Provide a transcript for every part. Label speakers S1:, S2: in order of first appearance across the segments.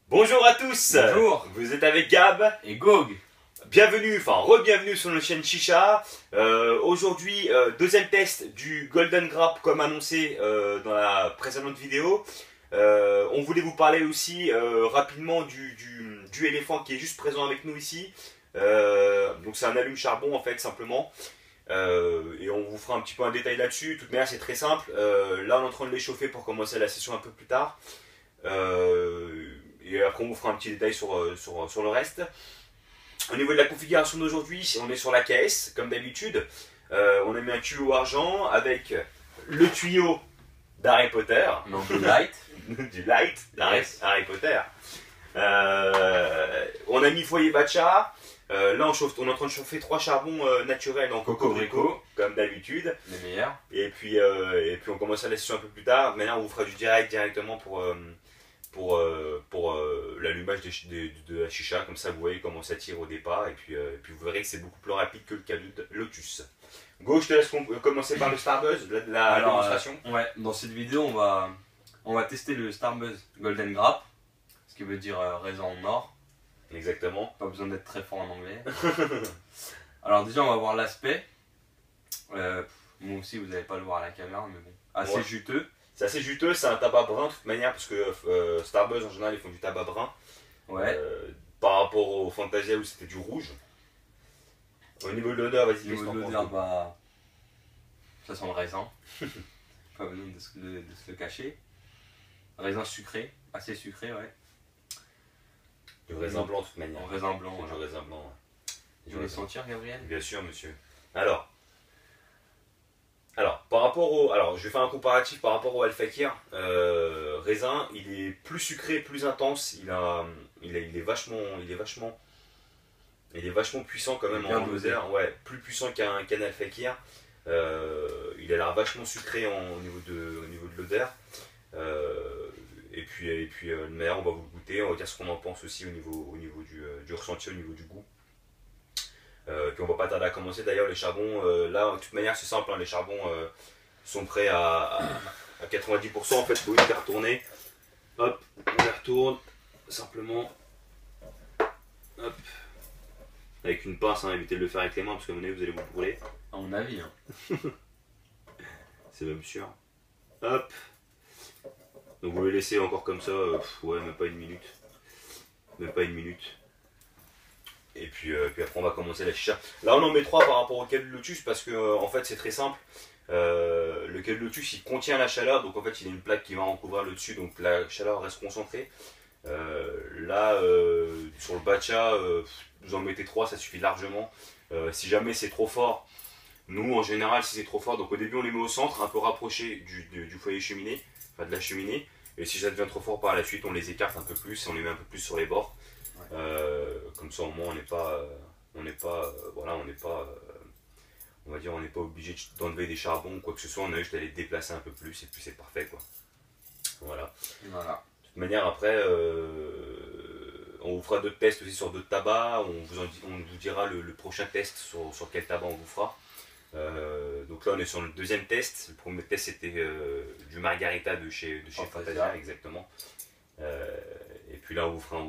S1: Bonjour à tous.
S2: Bonjour.
S1: Vous êtes avec Gab
S2: Et Gog.
S1: Bienvenue, enfin re-bienvenue sur notre chaîne Chicha. Aujourd'hui, deuxième test du Golden Grap comme annoncé dans la précédente vidéo. On voulait vous parler aussi rapidement du éléphant qui est juste présent avec nous ici. Donc c'est un allume-charbon en fait simplement. Et on vous fera un petit peu un détail là-dessus. De toute manière c'est très simple. Là on est en train de l'échauffer pour commencer la session un peu plus tard. Et après on vous fera un petit détail sur le reste. Au niveau de la configuration d'aujourd'hui, on est sur la KS comme d'habitude. On a mis un tuyau argent avec le tuyau d'Harry Potter.
S2: Non, du light.
S1: Du light d'Harry
S2: Yes.
S1: Potter. On a mis foyer Bacha. Là on est en train de chauffer 3 charbons naturels en cocorico comme d'habitude.
S2: Les meilleurs.
S1: Et puis on commence la session un peu plus tard. Maintenant on vous fera du direct directement pour l'allumage de la chicha. Comme ça vous voyez comment ça tire au départ. Et puis vous verrez que c'est beaucoup plus rapide que le Calude Lotus. Go, je te laisse commencer par le Starbuzz, la démonstration.
S2: Ouais, dans cette vidéo, on va tester le Starbuzz Golden Grap, ce qui veut dire raisin en or.
S1: Exactement.
S2: Pas besoin d'être très fort en anglais. Alors déjà, on va voir l'aspect. Moi aussi, vous n'allez pas le voir à la caméra, mais bon, assez
S1: Ouais.
S2: juteux.
S1: C'est assez juteux, c'est un tabac brun de toute manière, parce que Starbuzz en général ils font du tabac brun.
S2: Ouais.
S1: Par rapport au Fantasia où c'était du rouge. Au niveau de l'odeur, vas-y,
S2: Au niveau de l'odeur, bah, ça sent le raisin. Pas besoin de se le cacher. Raisin sucré, assez sucré, ouais.
S1: Du raisin blanc de toute manière.
S2: En raisin blanc.
S1: Du
S2: Voilà.
S1: raisin blanc. Ouais.
S2: Tu veux le sentir, Gabriel?
S1: Bien sûr, monsieur. Alors, par rapport au. Alors, je vais faire un comparatif par rapport au Al-Fakir. Raisin, il est plus sucré, plus intense. Il est vachement puissant quand même
S2: Bien
S1: en
S2: dosé.
S1: odeur. Ouais, plus puissant qu'un Al-Fakir. Il a l'air vachement sucré au niveau de l'odeur. Et puis de manière, on va vous le goûter, on va dire ce qu'on en pense aussi au niveau du ressenti, au niveau du goût. Puis on va pas tarder à commencer. D'ailleurs, les charbons, là, de toute manière, c'est simple, hein, les charbons sont prêts à 90%. En fait, il faut juste les retourner. Hop, on les retourne simplement. Hop. Avec une pince, hein, évitez de le faire avec les mains parce que à mon avis, vous allez vous brûler.
S2: À mon avis, hein.
S1: C'est même sûr. Hop. Donc vous le laissez encore comme ça, ouais, même pas une minute. Même pas une minute. Et puis après on va commencer la chicha. Là on en met 3 par rapport au Calude Lotus parce que en fait c'est très simple. Le Calude Lotus il contient la chaleur, donc en fait il y a une plaque qui va en couvrir le dessus, donc la chaleur reste concentrée. Là sur le Bacha, vous en mettez 3, ça suffit largement. Si jamais c'est trop fort, nous en général si c'est trop fort, donc au début on les met au centre, un peu rapproché du foyer cheminée, enfin de la cheminée. Et si ça devient trop fort par la suite, on les écarte un peu plus et on les met un peu plus sur les bords.
S2: Ouais.
S1: Comme ça au moins on n'est pas, on va dire on n'est pas obligé d'enlever des charbons ou quoi que ce soit. On a juste à les déplacer un peu plus et puis c'est parfait quoi. Voilà.
S2: Voilà.
S1: De toute manière après, on vous fera d'autres tests aussi sur d'autres tabacs. On vous dira le prochain test sur quel tabac on vous fera. Donc là on est sur le deuxième test. Le premier test c'était du Margarita de chez Fantasia, exactement. Et puis là on vous fera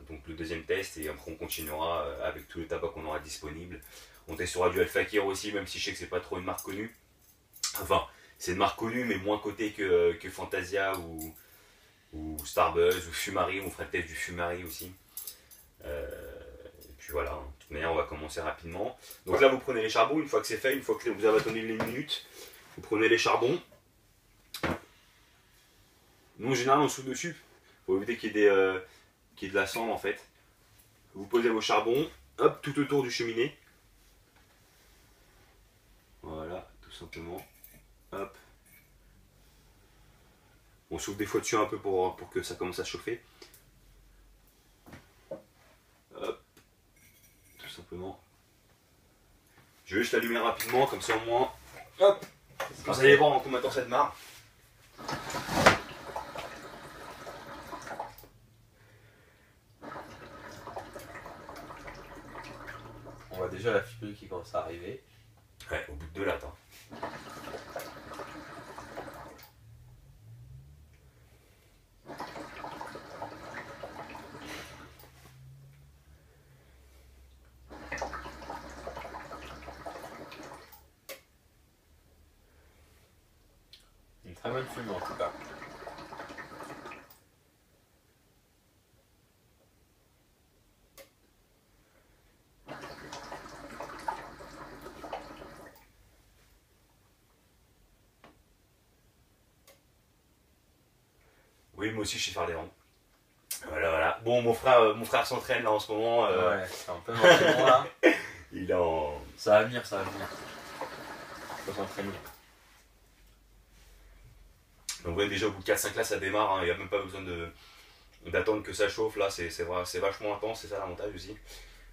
S1: donc le deuxième test et après on continuera avec tous les tabacs qu'on aura disponibles. On testera du Al-Fakir aussi, même si je sais que c'est pas trop une marque connue. Enfin c'est une marque connue mais moins cotée que Fantasia ou Starbuzz ou Fumari. On fera le test du Fumari aussi. Et puis voilà, de toute manière on va commencer rapidement. Donc là vous prenez les charbons, une fois que c'est fait, une fois que vous avez attendu les minutes, vous prenez les charbons. Nous en général on soude dessus, faut éviter qu'il y ait de la cendre en fait. Vous posez vos charbons, hop, tout autour du cheminée. Voilà, tout simplement. Hop. On souffle des fois dessus un peu pour que ça commence à chauffer. Hop. Tout simplement. Je vais juste l'allumer rapidement, comme ça au moins. Hop. Vous allez voir en combien de temps ça démarre.
S2: On voit déjà la fumée qui commence à arriver.
S1: Ouais, au bout de 2 lattes. Hein.
S2: Très bonne fumée en tout cas.
S1: Oui, moi aussi je sais faire des rangs. Voilà, voilà. Bon, mon frère s'entraîne là en ce moment.
S2: Ouais, c'est un peu bon là.
S1: Il est en.
S2: Ça va venir, ça va venir. Faut s'entraîner.
S1: Donc, ouais, déjà au bout de 4-5 là, ça démarre. Il n'y a même pas besoin d'attendre que ça chauffe. Là, c'est vachement intense. C'est ça l'avantage aussi.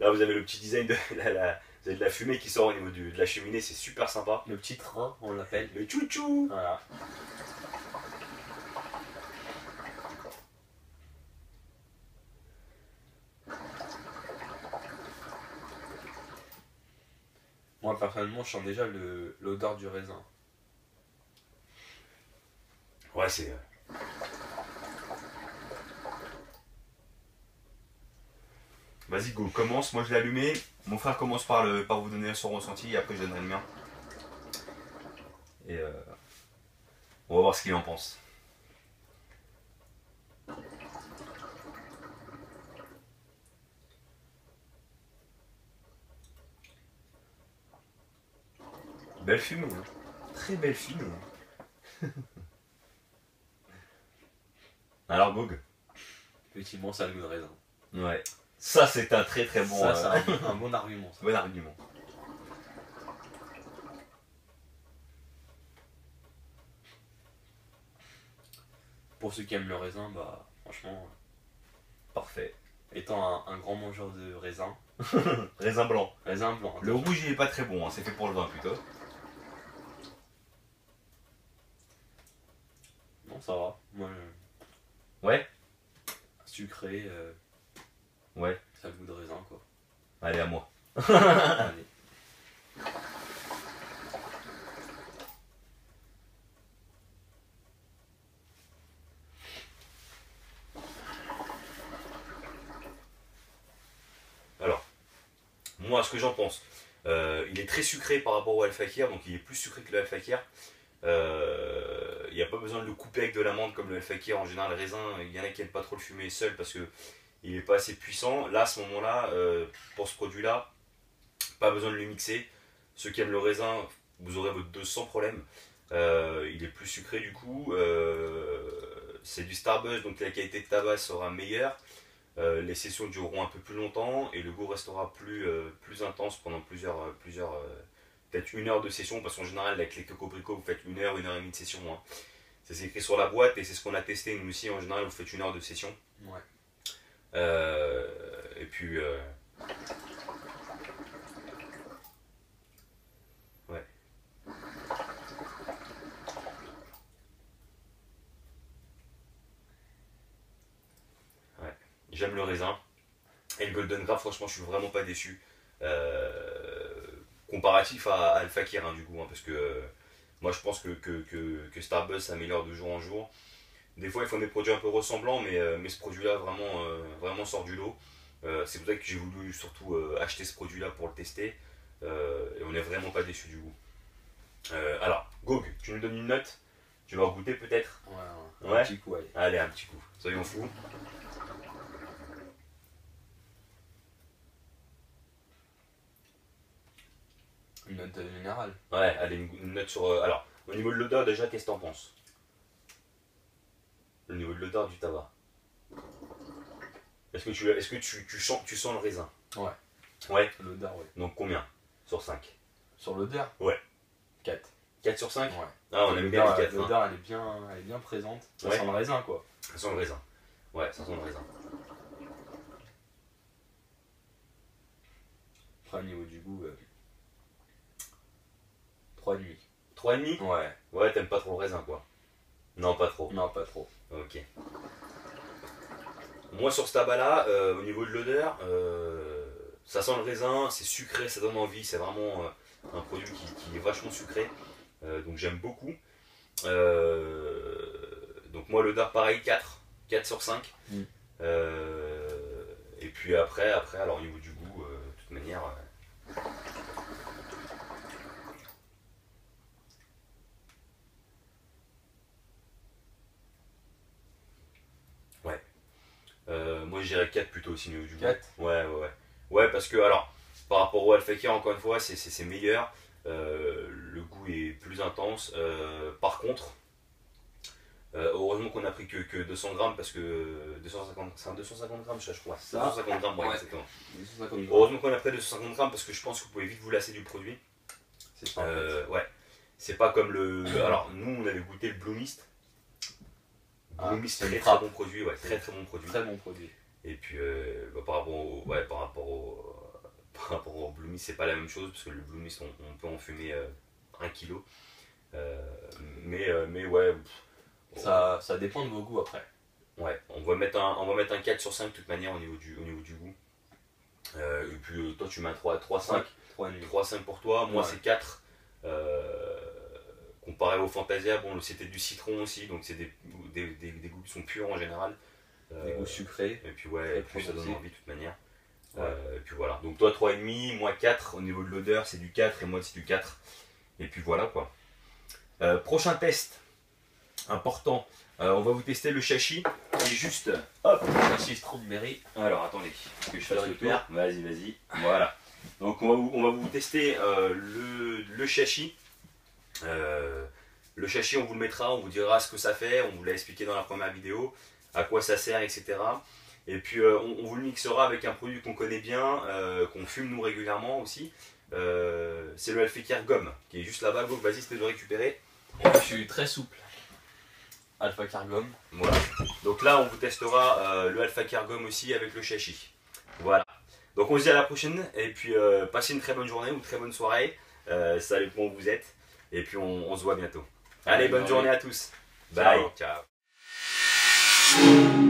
S1: Là, vous avez le petit design de vous avez de la fumée qui sort au niveau de la cheminée. C'est super sympa.
S2: Le petit train, on l'appelle.
S1: Le chouchou.
S2: Voilà. Moi personnellement, je sens déjà l'odeur du raisin.
S1: Ouais, c'est. Vas-y, go, commence. Moi, je l'ai allumé. Mon frère commence par vous donner son ressenti et après, je donnerai le mien. Et on va voir ce qu'il en pense. Belle fumée, hein. Très belle fumée. Alors, Gog.
S2: Effectivement, ça a le goût de raisin.
S1: Ouais. Ça, c'est un très très bon,
S2: Ça, c'est un bon argument. Ça.
S1: bon argument.
S2: Pour ceux qui aiment le raisin, bah franchement,
S1: Parfait.
S2: étant un grand mangeur de raisin,
S1: Raisin blanc.
S2: raisin blanc.
S1: Le rouge, il est pas très bon, hein. C'est fait pour le vin plutôt.
S2: Non, ça va. Moi,
S1: Ouais.
S2: sucré,
S1: Ouais.
S2: ça a le goût de raisin quoi.
S1: Allez, à moi.
S2: Allez.
S1: Alors, moi, ce que j'en pense. Il est très sucré par rapport au Al-Fakir, donc il est plus sucré que le Al-Fakir. Il n'y a pas besoin de le couper avec de l'amande comme le Al-Fakir. En général, le raisin, il y en a qui n'aiment pas trop le fumer seul parce que il n'est pas assez puissant. Là, à ce moment-là, pour ce produit-là, pas besoin de le mixer. Ceux qui aiment le raisin, vous aurez votre dose sans problème. Il est plus sucré du coup. C'est du Starbuzz, donc la qualité de tabac sera meilleure. Les sessions dureront un peu plus longtemps et le goût restera plus intense pendant peut-être 1 heure de session, parce qu'en général avec les cocobricots vous faites 1 heure, 1 heure et demie de session, hein. C'est écrit sur la boîte et c'est ce qu'on a testé nous aussi. En général vous faites 1 heure de session.
S2: Ouais.
S1: Et puis ouais. Ouais. J'aime le raisin. Et le Golden Graph, franchement, je suis vraiment pas déçu. Comparatif à Al Fakir, hein, du coup, hein, parce que moi je pense que Starbuzz s'améliore de jour en jour. Des fois, il faut des produits un peu ressemblants, mais ce produit-là vraiment sort du lot. C'est pour ça que j'ai voulu surtout acheter ce produit-là pour le tester. Et on n'est vraiment pas déçu du goût. Alors, Gog, tu nous donnes une note? Tu vas goûter peut-être?
S2: Ouais,
S1: Ouais.
S2: un petit coup, allez.
S1: Allez, un petit coup, soyons fous.
S2: Une note générale.
S1: Ouais, allez, une note sur. Alors, au niveau de l'odeur, déjà, qu'est-ce que t'en penses? Au niveau de l'odeur du tabac. Est-ce que tu sens le raisin?
S2: Ouais.
S1: Ouais.
S2: L'odeur, ouais.
S1: Donc combien? Sur 5?
S2: Sur l'odeur?
S1: Ouais.
S2: 4.
S1: 4 sur 5?
S2: Ouais.
S1: Ah, on aime bien les 4. Hein.
S2: L'odeur, elle est bien présente. Ça
S1: Ouais.
S2: sent le raisin, quoi.
S1: Ça sent le raisin. Ouais, ça sent le raisin.
S2: Après, au niveau du goût, 3,5.
S1: 3,5?
S2: Ouais.
S1: Ouais, t'aimes pas trop le raisin, quoi. Non, pas trop.
S2: Non, pas trop.
S1: Ok. Moi, sur ce tabac-là, au niveau de l'odeur, ça sent le raisin, c'est sucré, ça donne envie. C'est vraiment un produit qui est vachement sucré. Donc j'aime beaucoup. Donc moi, l'odeur, pareil, 4. 4 sur 5.
S2: Mm.
S1: Et puis après, alors au niveau du goût, de toute manière... Moi je dirais 4 plutôt aussi au niveau du goût.
S2: 4.
S1: Ouais, parce que alors, par rapport au Alpha Care, encore une fois, c'est meilleur. Le goût est plus intense. Par contre, heureusement qu'on a pris que 200 grammes parce que 250 grammes, je crois.
S2: Ça,
S1: 250 grammes, ouais,
S2: ouais.
S1: exactement.
S2: 250 grammes.
S1: Heureusement qu'on a pris 250 grammes parce que je pense que vous pouvez vite vous lasser du produit.
S2: C'est ça. En fait.
S1: Ouais, c'est pas comme le. Alors, nous on avait goûté le Blue Mist. Blue Mist,
S2: c'est une
S1: très
S2: frappe.
S1: bon produit, ouais, très bon produit.
S2: Très bon produit.
S1: Et puis par rapport au Blue Mist, c'est pas la même chose parce que le Blue Mist, on peut en fumer 1 kg. Mais ouais.
S2: Ça dépend de vos goûts après.
S1: Ouais, on va mettre un 4 sur 5 de toute manière au niveau du goût. Et puis toi tu mets un 3,5. 3,5 pour toi, moi
S2: Ouais.
S1: c'est 4. Comparé au Fantasia, bon c'était du citron aussi, donc c'est des goûts qui sont purs en général.
S2: Des goûts sucrés.
S1: Et puis ouais, et puis ça donne
S2: prononcés.
S1: envie de toute manière.
S2: Ouais.
S1: Et puis voilà, donc toi 3,5, moi 4, au niveau de l'odeur c'est du 4 et moi c'est du 4. Et puis voilà quoi. Prochain test, important, on va vous tester le Shashi, qui est juste, hop,
S2: Merci Strawberry.
S1: alors attendez, que je fasse le
S2: récupère.
S1: tour. Vas-y, voilà. Donc on va vous tester le Shashi. Le Shashi, on vous le mettra, on vous dira ce que ça fait, on vous l'a expliqué dans la première vidéo, à quoi ça sert, etc. Et puis on vous le mixera avec un produit qu'on connaît bien, qu'on fume nous régulièrement aussi. C'est le Alpha Care Gomme, qui est juste là-bas. Go, vas-y, c'était de le récupérer.
S2: Je suis très souple. Alpha Cargum.
S1: Voilà. Donc là, on vous testera le Alpha Care Gomme aussi avec le Shashi. Voilà. Donc on se dit à la prochaine, et puis passez une très bonne journée ou une très bonne soirée. Ça dépend où vous êtes. Et puis on se voit bientôt. Allez, bonne journée à tous. Bye.
S2: Ciao.
S1: Ciao.